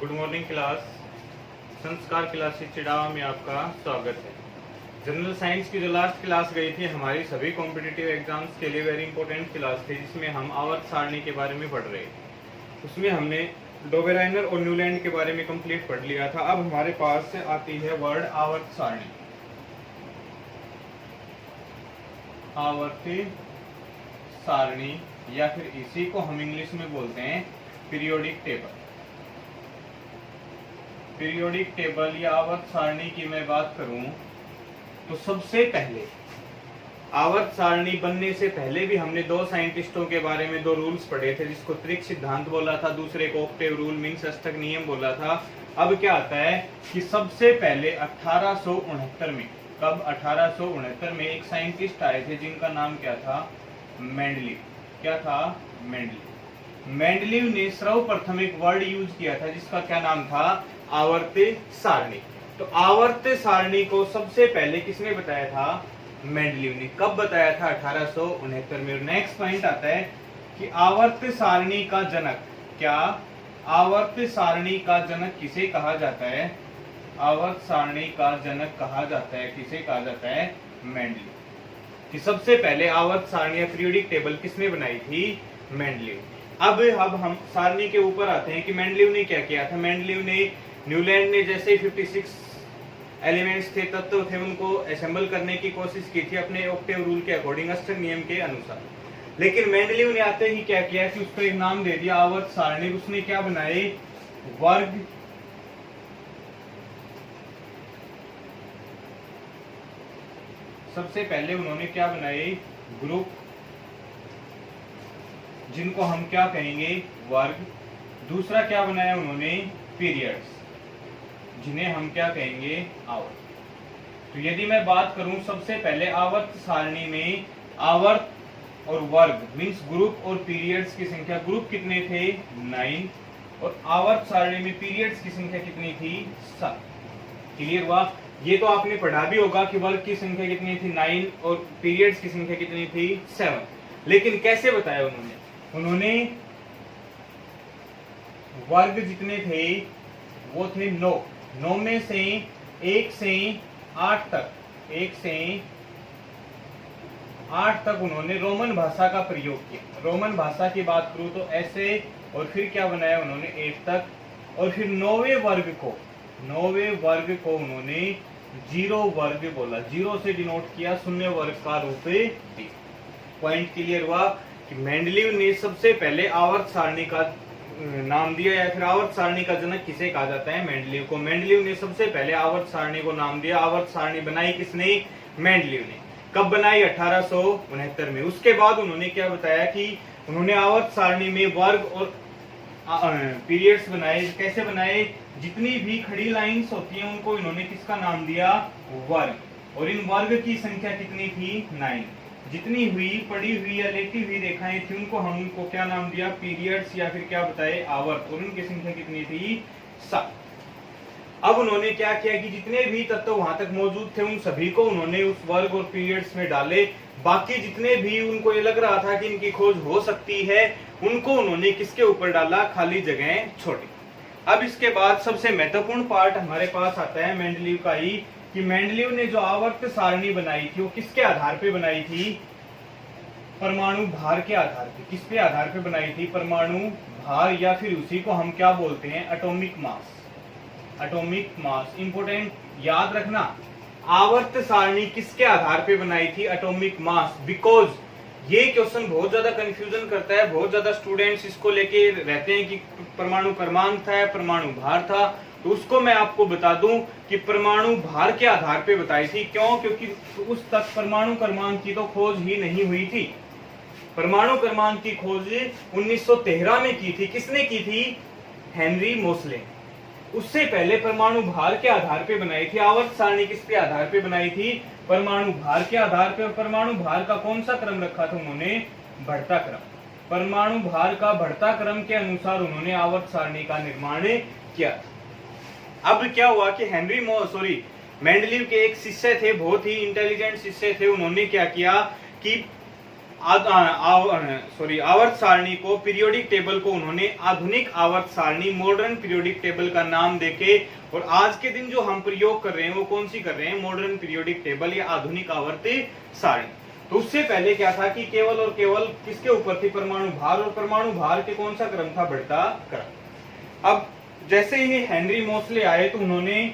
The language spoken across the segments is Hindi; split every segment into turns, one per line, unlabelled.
Good morning class. संस्कार क्लासेस चिड़ावा में आपका स्वागत है। जनरल साइंस की जो लास्ट क्लास गई थी हमारी सभी कॉम्पिटिटिव एग्जाम्स के लिए वेरी इंपॉर्टेंट क्लास थी, जिसमें हम आवर्त सारणी के बारे में पढ़ रहे थे। उसमें हमने डोबेराइनर और न्यूलैंड के बारे में कंप्लीट पढ़ लिया था। अब हमारे पास से आती है वर्ड आवर्त सारणी। आवर्ती सारणी या फिर इसी को हम इंग्लिश में बोलते हैं पीरियोडिक टेबल। पीरियोडिक टेबल या आवर्त सारणी की मैं बात करूं तो सबसे पहले आवर्त सारणी बनने से पहले भी हमने दो साइंटिस्टों के बारे में दो रूल्स पढ़े थे, जिसको त्रिक सिद्धांत बोला था, दूसरे को ऑक्टेव रूल मीन्स अष्टक नियम बोला था। अब क्या आता है कि सबसे पहले 1869 में, कब 1869 में एक साइंटिस्ट आए थे जिनका नाम क्या था, मेंडलीव। क्या था? मेंडलीव। मेंडलीव ने सर्वप्रथम एक वर्ड यूज किया था जिसका क्या नाम था, आवर्त सारणी। तो आवर्त सारणी को सबसे पहले किसने बताया था, मेंडलीव ने। कब बताया था? 1869 में। नेक्स्ट पॉइंट आता है कि आवर्त सारणी का जनक, क्या आवर्त सारणी का जनक किसे कहा जाता है? आवर्त सारणी का जनक कहा जाता है, किसे कहा जाता है? मेंडलीव। कि सबसे पहले आवर्त सारणी या पीरियोडिक टेबल किसने बनाई थी? मेंडलीव। अब हम सारणी के ऊपर आते हैं कि मेंडलीव ने क्या किया था। मेंडलीव ने, न्यूलैंड ने जैसे 56 एलिमेंट्स थे, तत्व थे, उनको असेंबल करने की कोशिश की थी अपने ऑक्टेव रूल के अकॉर्डिंग, अष्टक नियम के अनुसार। लेकिन मेंडलीव ने आते ही क्या किया कि उसको एक नाम दे दिया आवर्त सारणी। उसने क्या बनाए? वर्ग, सबसे पहले उन्होंने क्या बनाए? ग्रुप, जिनको हम क्या कहेंगे? वर्ग। दूसरा क्या बनाया उन्होंने? पीरियड्स, जिन्हें हम क्या कहेंगे? आवर्त। तो यदि मैं बात करूं सबसे पहले आवर्त सारणी में आवर्त और वर्ग मींस ग्रुप और पीरियड्स की संख्या, ग्रुप कितने थे? 9, और आवर्त सारणी में पीरियड्स की संख्या कितनी थी? 7। क्लियर हुआ? ये तो आपने पढ़ा भी होगा कि वर्ग की संख्या कितनी थी? 9, और पीरियड्स की संख्या कितनी थी? 7। लेकिन कैसे बताया उन्होंने वर्ग जितने थे वो थे 9 में से 1 से 8 तक, 1 से 8 तक उन्होंने रोमन भाषा का प्रयोग किया। रोमन भाषा की बात करूं तो ऐसे, और फिर क्या बनाया उन्होंने? 1 तक, और फिर 9वें वर्ग को उन्होंने 0 वर्ग बोला, 0 से डिनोट किया, शून्य वर्ग का रूप दिया। पॉइंट क्लियर हुआ कि मेंडलीव ने सबसे पहले आवर्त सारणी का नाम दिया, या फिर आवर्त सारणी का जनक किसे कहा जाता है? मेंडलीव को। मेंडलीव ने सबसे पहले आवर्त सारणी को नाम दिया। आवर्त सारणी बनाई किसने? मेंडलीव ने। कब बनाई? 1869 में। उसके बाद उन्होंने क्या बताया कि उन्होंने आवर्त सारणी में वर्ग और पीरियड्स बनाए। कैसे बनाए? जितनी भी खड़ी लाइंस होती हैं उनको इन्होंने किसका नाम दिया? वर्ग। और इन वर्ग की संख्या कितनी थी? 9। जितनी हुई पड़ी हुई या लेटी हुई रेखाएं थी उनको हम उनको क्या नाम दिया? पीरियड्स, या फिर क्या बताए? आवर्त। और उनकी संख्या कितनी थी? 7। अब उन्होंने क्या किया कि जितने भी तत्व वहां तक मौजूद थे उन सभी को उन्होंने उस वर्ग और पीरियड्स में डाले। बाकी जितने भी उनको ये लग रहा था कि इनकी खोज हो सकती है उनको उन्होंने किसके ऊपर डाला? खाली जगह छोड़ी। अब इसके बाद सबसे महत्वपूर्ण पार्ट हमारे पास आता है मेंडलीव का ही, कि मेंडलीव ने जो आवर्त सारणी बनाई थी वो किसके आधार पे बनाई थी? परमाणु भार के आधार पे। किस पे आधार पे बनाई थी? परमाणु भार, या फिर उसी को हम क्या बोलते हैं? Atomic mass. Atomic mass important याद रखना। आवर्त सारणी किसके आधार पे बनाई थी? Atomic mass. बिकॉज ये क्वेश्चन बहुत ज्यादा कंफ्यूजन करता है, बहुत ज्यादा स्टूडेंट्स इसको लेके रहते हैं कि परमाणु क्रमांक था, परमाणु भार था। तो उसको मैं आपको बता दूं कि परमाणु भार के आधार पे बताई थी। क्यों? क्योंकि उस तक परमाणु क्रमांक की तो खोज ही नहीं हुई थी। परमाणु क्रमांक की खोज 1913 में की थी। किसने की थी? हेनरी मोसले। उससे पहले परमाणु भार के आधार पे बनाई थी। आवर्त सारणी किसके आधार पे बनाई थी? परमाणु भार के आधार पे। और परमाणु भार का कौन सा क्रम रखा था उन्होंने? बढ़ता क्रम। परमाणु भार का बढ़ता क्रम के अनुसार उन्होंने आवर्त सारणी का निर्माण किया। अब क्या हुआ कि मेंडलीव के एक शिष्य थे, बहुत ही इंटेलिजेंट शिष्य थे। उन्होंने क्या किया कि आवर्त सारणी को, पीरियोडिक टेबल को उन्होंने आधुनिक आवर्त सारणी, मॉडर्न पीरियोडिक टेबल का नाम देके, और आज के दिन जो हम प्रयोग कर रहे हैं वो कौन सी कर रहे हैं, मॉडर्न पीरियोडिक टेबल या आधुनिक आवर्त सारणी। तो उससे पहले क्या था कि केवल और केवल किसके ऊपर थी, परमाणु भार, और परमाणु भार के कौन सा क्रम था, बढ़ता क्रम। अब जैसे ही हेनरी मोसले आए तो उन्होंने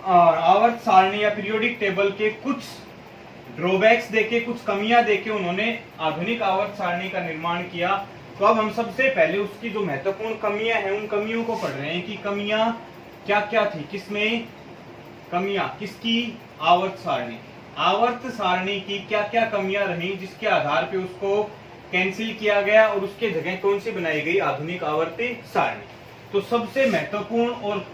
आवर्त सारणी या पीरियोडिक टेबल के कुछ ड्रॉबैक्स देके, कुछ कमियां देके उन्होंने आधुनिक आवर्त सारणी का निर्माण किया। तो अब हम सबसे पहले उसकी जो महत्वपूर्ण कमियां हैं उन कमियों को पढ़ रहे हैं कि कमियां क्या क्या थी, किसमें कमियां, किसकी, आवर्त सारणी, आवर्त सारणी की क्या क्या कमियां रही जिसके आधार पे उसको कैंसिल किया गया और उसके जगह कौन सी बनाई गई, आधुनिक आवर्त सारणी। तो सबसे महत्वपूर्ण और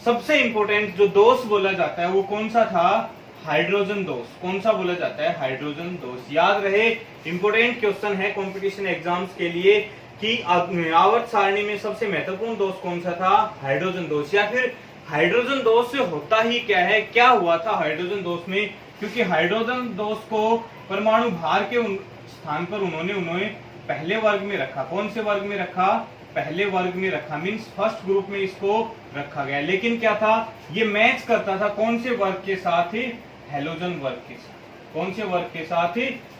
सबसे इंपॉर्टेंट जो दोष बोला जाता है वो कौन सा था, हाइड्रोजन दोष। कौन सा बोला जाता है, हाइड्रोजन दोष। याद रहे, इंपॉर्टेंट क्वेश्चन है कंपटीशन एग्जाम्स के लिए कि आवर्त सारणी में सबसे महत्वपूर्ण दोष कौन सा था, हाइड्रोजन दोष। या फिर हाइड्रोजन दोष से होता ही क्या है, क्या हुआ था हाइड्रोजन दोष में, क्योंकि हाइड्रोजन दोष को परमाणु भार के स्थान पर उन्होंने पहले वर्ग में रखा। कौन से वर्ग में रखा, पहले वर्ग में रखा, मींस फर्स्ट ग्रुप में इसको रखा गया। लेकिन क्या था, ये मैच करता था कौन से वर्ग के साथ, हैलोजन वर्ग के साथ। कौन से वर्ग के साथ,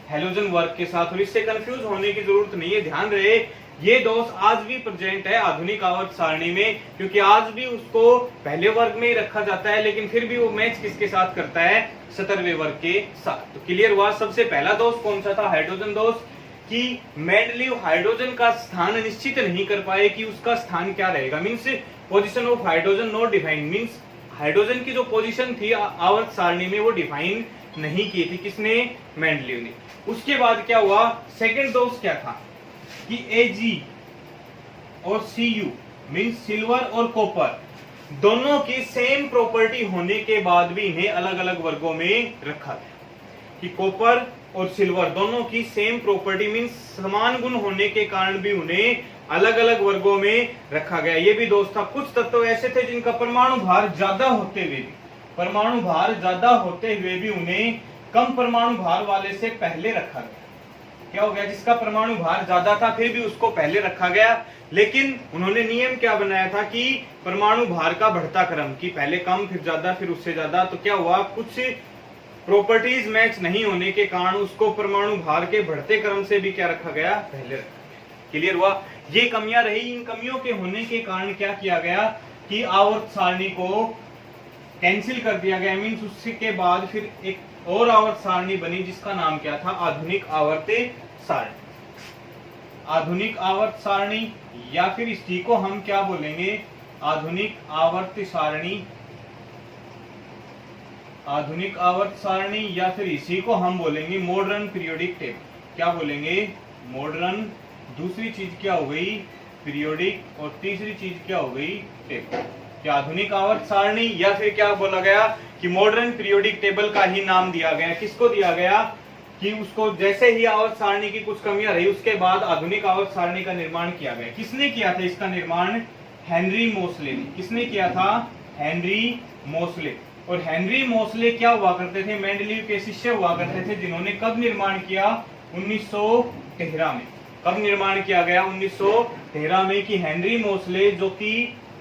हैलोजन वर्ग के साथ। और इससे कंफ्यूज होने की जरूरत नहीं है, ध्यान रहे ये दोष आज भी प्रेजेंट है आधुनिक आवर्त सारणी में, क्योंकि आज भी उसको पहले वर्ग में ही रखा जाता है, लेकिन फिर भी वो मैच किसके साथ करता है, 17वें वर्ग के साथ। तो क्लियर हुआ। सबसे पहला दोष कौन सा था, हाइड्रोजन दोष, कि मेंडलीव हाइड्रोजन का स्थान निश्चित नहीं कर पाए कि उसका स्थान क्या रहेगा, means position of hydrogen not defined, means hydrogen की जो पोजीशन थी आवर्त सारणी में वो डिफाइन नहीं की थी, किसने, मेंडलीव ने। उसके बाद क्या हुआ, सेकंड दोष क्या था कि Ag और Cu मींस सिल्वर और कॉपर दोनों की सेम प्रॉपर्टी होने के बाद भी इन्हें अलग अलग वर्गों में रखा गया। कि कॉपर और सिल्वर दोनों की सेम प्रॉपर्टी मींस समान गुण होने के कारण भी उन्हें अलग अलग वर्गों में रखा गया, ये भी दोष था। कुछ तत्व ऐसे थे जिनका परमाणु भार ज्यादा होते हुए भी, परमाणु भार ज्यादा होते हुए भी उन्हें कम परमाणु भार वाले से पहले रखा गया। क्या हो गया, जिसका परमाणु भार ज्यादा था फिर भी उसको पहले रखा गया, लेकिन उन्होंने नियम क्या बनाया था कि परमाणु भार का बढ़ता क्रम, कि पहले कम फिर ज्यादा फिर उससे ज्यादा। तो क्या हुआ, कुछ प्रॉपर्टीज मैच नहीं होने के कारण उसको परमाणु भार के बढ़ते क्रम से भी क्या रखा गया, पहले रखा गया। क्लियर हुआ। ये कमियां रही, इन कमियों के होने के कारण क्या किया गया कि आवर्त सारणी को कैंसिल कर दिया गया, मींस उसके बाद फिर एक और आवर्त सारणी बनी जिसका नाम क्या था, आधुनिक आवर्त सारणी। आधुनिक आवर्त सारणी या फिर इसी को हम क्या बोलेंगे, आधुनिक आवर्त सारणी, आधुनिक आवर्त सारणी, या फिर इसी को हम बोलेंगे मॉडर्न पीरियोडिक टेबल। क्या बोलेंगे, मॉडर्न। दूसरी चीज क्या हो गई, पीरियोडिक, और तीसरी चीज क्या हो गई, टेबल। क्या आधुनिक आवर्त सारणी या फिर क्या बोला गया कि मॉडर्न पीरियोडिक टेबल का ही नाम दिया गया। किसको दिया गया कि उसको जैसे ही आवर्त सारणी की कुछ कमियां रही उसके बाद आधुनिक आवर्त सारणी का निर्माण किया गया। किसने किया था इसका निर्माण, हेनरी मोसले ने। किसने किया था, हेनरी मोसले। और हेनरी मोसले क्या हुआ करते थे, मेंडलीव के शिष्य हुआ करते थे, जिन्होंने कब निर्माण किया, 1913 में। कब निर्माण किया गया, 1913 में। कि हेनरी मोसले जो कि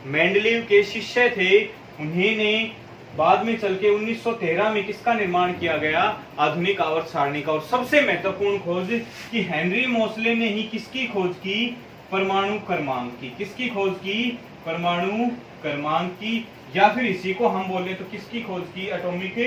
मेंडलीव के शिष्य थे, उन्हें बाद में चल के 1913 में किसका निर्माण किया गया, आधुनिक आवर्त सारणी का। और सबसे महत्वपूर्ण खोज कि हेनरी मोसले ने ही किसकी खोज की, परमाणु क्रमांक की। किसकी खोज की, परमाणु क्रमांक की, या फिर इसी को हम बोले तो किसकी खोज की, एटॉमिक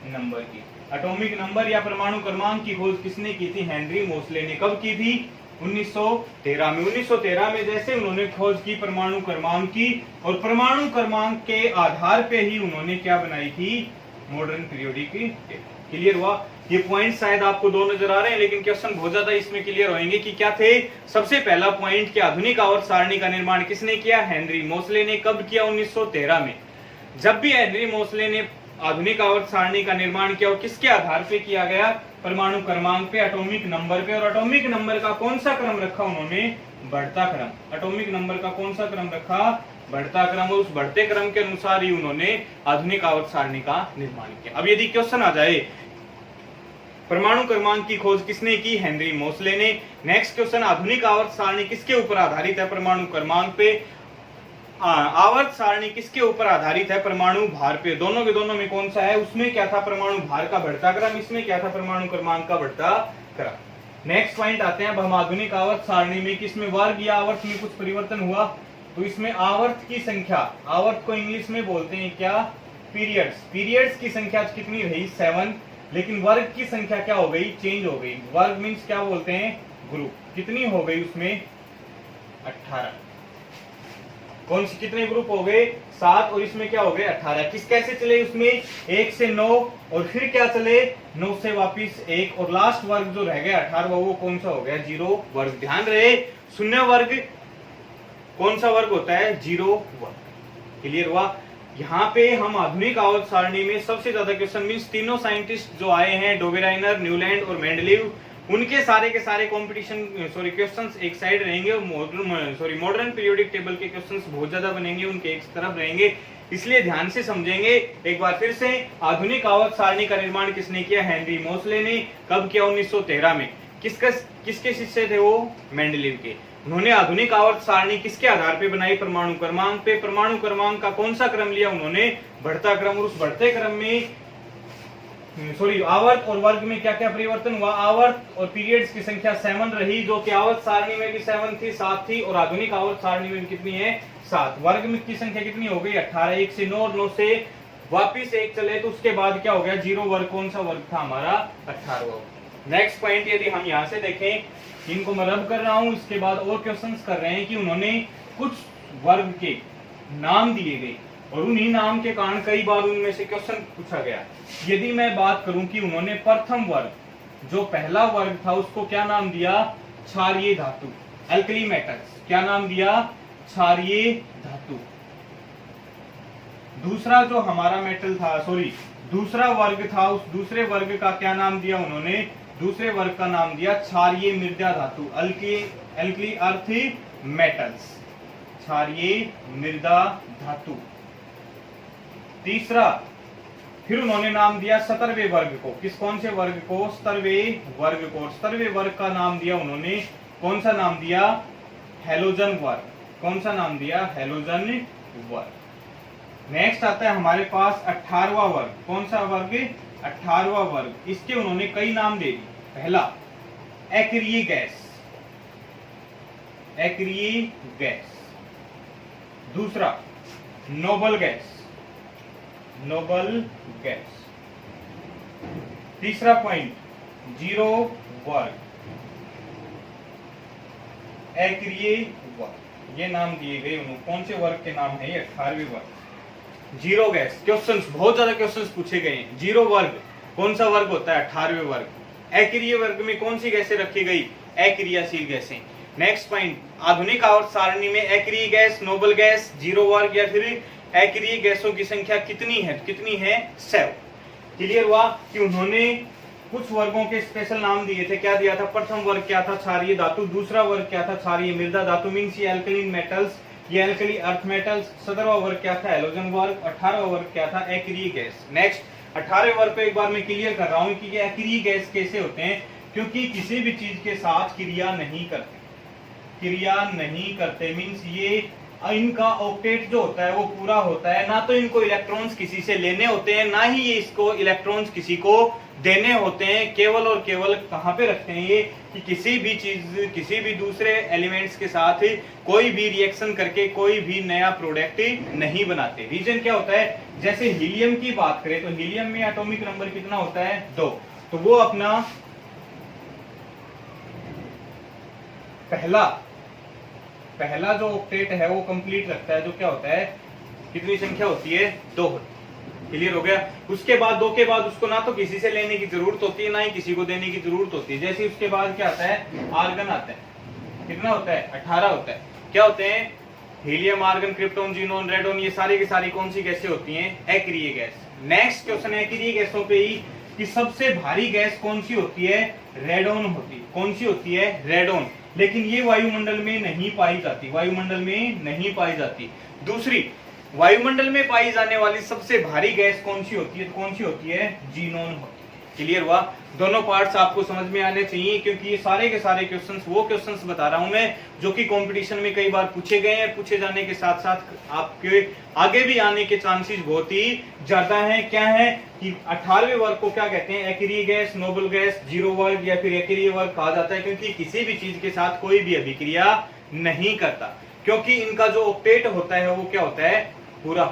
नंबर की। एटॉमिक नंबर या परमाणु क्रमांक की खोज किसने की थी, हेनरी मोसले ने। कब की थी, 1913 में। 1913 में जैसे उन्होंने खोज की परमाणु क्रमांक की, और परमाणु क्रमांक के आधार पे ही उन्होंने क्या बनाई थी, मॉडर्न पीरियोडिक टेबल। क्लियर हुआ। ये पॉइंट शायद आपको दो नजर आ रहे हैं, लेकिन क्वेश्चन बहुत ज्यादा इसमें क्लियर होंगे कि क्या थे। सबसे पहला पॉइंट कि आधुनिक आवर्त सारणी का निर्माण किसने किया, हेनरी मोसले ने। कब किया, 1913 में। जब भी हेनरी मोसले ने आधुनिक आवर्त सारणी का निर्माण किया, और किसके आधार पे किया गया, परमाणु क्रमांक पे, एटॉमिक नंबर पे। और एटॉमिक नंबर का कौन सा क्रम रखा उन्होंने, बढ़ता क्रम। एटॉमिक नंबर का कौन सा क्रम रखा, बढ़ता क्रम। और उस बढ़ते क्रम के अनुसार ही उन्होंने आधुनिक आवर्त सारणी का निर्माण किया। अब यदि क्वेश्चन आ जाए परमाणु क्रमांक की खोज किसने की? हेनरी मोसले ने। नेक्स्ट क्वेश्चन, आधुनिक आवर्त सारणी किसके ऊपर आधारित है? परमाणु क्रमांक पे। आवर्त सारणी किसके ऊपर आधारित है? परमाणु भार पे। दोनों के दोनों में कौन सा है? उसमें क्या था? परमाणु भार का बढ़ता क्रम, इसमें क्या था? परमाणु क्रमांक का बढ़ता क्रम। नेक्स्ट पॉइंट आते हैं, अब हम आधुनिक आवर्त सारणी में किसमें वर्ग या आवर्त में कुछ परिवर्तन हुआ? तो इसमें आवर्त की संख्या, आवर्त को इंग्लिश में बोलते हैं क्या? पीरियड्स। पीरियड्स की संख्या कितनी रही? 7। लेकिन वर्ग की संख्या क्या हो गई? चेंज हो गई। वर्ग मीन्स क्या बोलते हैं? ग्रुप। कितनी हो गई उसमें? 18। कौन सी कितने ग्रुप हो गए? 7। और इसमें क्या हो गए? 18। किस कैसे चले उसमें? 1 से 9 और फिर क्या चले? 9 से वापिस 1 और लास्ट वर्ग जो रह गया 18 वो कौन सा हो गया? 0 वर्ग। ध्यान रहे, शून्य वर्ग कौन सा वर्ग होता है? 0 वर्ग। क्लियर हुआ? यहाँ पे हम आधुनिक आवर्त सारणी में सबसे ज्यादा क्वेश्चन मीन्स तीनों साइंटिस्ट जो आए हैं, डोबेराइनर, न्यूलैंड और मेंडलीव, उनके सारे के सारे कंपटीशन क्वेश्चंस एक साइड रहेंगे और मॉडर्न पीरियोडिक टेबल के क्वेश्चंस बहुत ज्यादा बनेंगे, उनके एक तरफ रहेंगे। इसलिए ध्यान से समझेंगे। एक बार फिर से, आधुनिक आवर्त सारणी का निर्माण किसने किया? हेनरी मोसले ने। कब किया? 1913 में। किसके शिष्य थे वो? मेंडलीव के। उन्होंने आधुनिक आवर्त सारणी किसके आधार पे बनाई? परमाणु क्रमांक पे। परमाणु क्रमांक का कौन सा क्रम लिया उन्होंने? बढ़ता क्रम। और उस बढ़ते क्रम में आवर्त और वर्ग में क्या क्या परिवर्तन हुआ? आवर्त और पीरियड्स की संख्या 7 रही, जो कि आवर्त सारणी में भी 7 थी, 7 थी, और आधुनिक आवर्त सारणी में कितनी है? 7। वर्ग में की संख्या कितनी हो गई? 18। 1 से 9 और 9 से वापिस 1 चले तो उसके बाद क्या हो गया? 0 वर्ग। कौन सा वर्ग था हमारा? 18। नेक्स्ट पॉइंट, यदि हम यहाँ से देखें, इनको मैं रब कर रहा हूं, इसके बाद और क्वेश्चंस कर रहे हैं कि उन्होंने कुछ वर्ग के नाम दिए गए और उन्हीं नाम के कारण कई बार उनमें से क्वेश्चन पूछा गया। यदि मैं बात करूं कि उन्होंने प्रथम वर्ग, जो पहला वर्ग था, उसको क्या नाम दिया? क्षारीय धातु, अल्कली मेटल्स। क्या नाम दिया? क्षारीय धातु। दूसरा जो हमारा मेटल था, दूसरा वर्ग था, उस दूसरे वर्ग का क्या नाम दिया उन्होंने? दूसरे वर्ग का नाम दिया क्षारीय मृदा धातु, अल्कली अर्थ मेटल्स, क्षारीय मृदा धातु। तीसरा, फिर उन्होंने नाम दिया 17वें वर्ग को। कौन से वर्ग को? 17वें वर्ग को। 17वें वर्ग का नाम दिया उन्होंने, कौन सा नाम दिया? हैलोजन वर्ग। कौन सा नाम दिया? हैलोजन वर्ग। नेक्स्ट आता है हमारे पास 18वां वर्ग। कौन सा वर्ग? 18वां वर्ग। इसके उन्होंने कई नाम दे दिए। पहला, अक्रिय गैस, अक्रिय गैस। दूसरा, नोबल गैस, नोबल गैस। तीसरा पॉइंट, 0 वर्ग, अक्रिय वर्ग। ये नाम दिए गए उन्होंने। कौन से वर्ग के नाम है ये? 18वें वर्ग। 0 गैस। क्वेश्चंस, बहुत ज्यादा क्वेश्चंस पूछे गए हैं। 0 वर्ग कौन सा वर्ग होता है? 18वें वर्ग। अक्रिय वर्ग में कौन सी गैसें रखी गई? अक्रियाशील गैसें। नेक्स्ट पॉइंट, आधुनिक आवर्त सारणी में अक्रिय गैस, नोबल गैस, 0 वर्ग या फिर अक्रिय गैसों की संख्या कितनी है? कितनी है? 7। क्लियर हुआ कि उन्होंने कुछ वर्गों के स्पेशल नाम दिए थे। क्या दिया था? प्रथम वर्ग क्या था? क्षारीय धातु। दूसरा वर्ग क्या था? क्षारीय मृदा धातु मीन्स ये अल्कलीन मेटल्स, ये अल्कली अर्थ मेटल्स। 17वां वर्ग क्या था? हैलोजन वर्ग। 18वां वर्ग क्या था? अक्रिय गैस। नेक्स्ट, 18वें वर्ग को एक बार मैं क्लियर कर रहा हूं कि ये अक्रिय गैस कैसे होते हैं, क्योंकि किसी भी चीज के साथ क्रिया नहीं करते। क्रिया नहीं करते मीन्स ये इनका ऑक्टेट जो होता है वो पूरा होता है। ना तो इनको इलेक्ट्रॉन्स किसी से लेने होते हैं, ना ही ये इसको इलेक्ट्रॉन्स किसी को देने होते हैं। केवल और केवल कहाँ पे रखते हैं ये कि किसी भी चीज, किसी भी दूसरे एलिमेंट्स के साथ कोई भी रिएक्शन करके कोई भी नया प्रोडक्ट नहीं बनाते। रीजन क्या होता है? जैसे हीलियम की बात करें तो हीलियम में एटॉमिक नंबर कितना होता है? 2। तो वो अपना पहला जो ऑक्टेट है वो कंप्लीट रखता है, जो क्या होता है? कितनी संख्या होती है? 2। क्लियर हो गया? उसके बाद 2 के बाद उसको ना तो किसी से लेने की जरूरत होती है, ना ही किसी को देने की जरूरत होती है। जैसे उसके बाद क्या आता है? आर्गन आता है। कितना होता है? 18 होता है। क्या होते हैं? Helium, argon, krypton, xenon, radon, ये सारी की सारी कौन सी गैसें होती हैं? अक्रिय गैस। नेक्स्ट क्वेश्चन है अक्रिय गैसों पे ही कि सबसे भारी गैस कौन सी होती है? रेडोन होती है। कौन सी होती है? रेडोन। लेकिन ये वायुमंडल में नहीं पाई जाती, वायुमंडल में नहीं पाई जाती। दूसरी, वायुमंडल में पाई जाने वाली सबसे भारी गैस कौन सी होती है? कौन सी होती है? जीनोन होती है। क्लियर हुआ? दोनों पार्ट्स आपको समझ में आने चाहिए, क्योंकि ये सारे के सारे क्वेश्चंस वो क्वेश्चंस बता रहा हूं मैं जो कि कंपटीशन में कई बार पूछे गए हैं, पूछे जाने के साथ साथ आपके आगे भी आने के चांसेस बहुत ही ज्यादा हैं। क्या है कि 18वें वर्ग को क्या कहते हैं? एक्रिय गैस, नोबल गैस, जीरो वर्ग या फिर एक्रिय वर्ग कहा जाता है, क्योंकि किसी भी चीज के साथ कोई भी अभिक्रिया नहीं करता, क्योंकि इनका जो ऑक्टेट होता है वो क्या होता है? पूरा।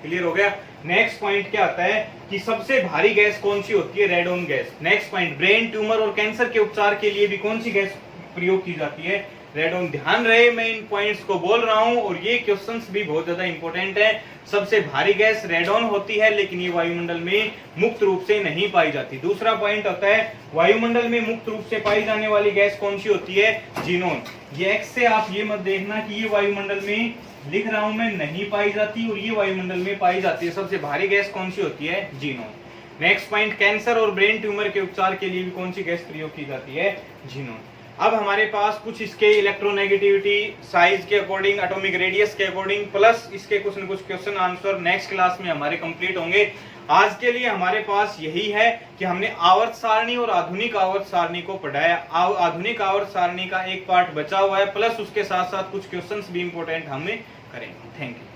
क्लियर हो गया? नेक्स्ट पॉइंट क्या आता है कि सबसे भारी गैस कौन सी होती है? Radon gas. Next point, brain tumour और कैंसर के उपचार के लिए भी कौन सी गैस प्रयोग की जाती है? रेडोन। ध्यान रहे मैं इन पॉइंट्स को बोल रहा हूं और ये क्वेश्चंस भी बहुत ज्यादा इंपॉर्टेंट है। सबसे भारी गैस रेडोन होती है, लेकिन ये वायुमंडल में मुक्त रूप से नहीं पाई जाती। दूसरा पॉइंट होता है वायुमंडल में मुक्त रूप से पाई जाने वाली गैस कौन सी होती है? जीनोन। ये एक्स से आप ये मत देखना कि ये वायुमंडल में लिख रहा हूं मैं, नहीं पाई जाती और ये वायुमंडल में पाई जाती है। सबसे भारी गैस कौन सी होती है? जीनोन। नेक्स्ट पॉइंट, कैंसर और ब्रेन ट्यूमर के उपचार के लिए भी कौन सी गैस प्रयोग की जाती है? जीनोन। अब हमारे पास कुछ इसके इलेक्ट्रोनेगेटिविटी, साइज के अकॉर्डिंग, एटॉमिक रेडियस के अकॉर्डिंग, प्लस इसके कुछ न कुछ क्वेश्चन आंसर नेक्स्ट क्लास में हमारे कंप्लीट होंगे। आज के लिए हमारे पास यही है कि हमने आवर्त सारणी और आधुनिक आवर्त सारणी को पढ़ाया। आधुनिक आवर्त सारणी का एक पार्ट बचा हुआ है, प्लस उसके साथ साथ कुछ क्वेश्चंस भी इंपॉर्टेंट हमें करेंगे। Thank you.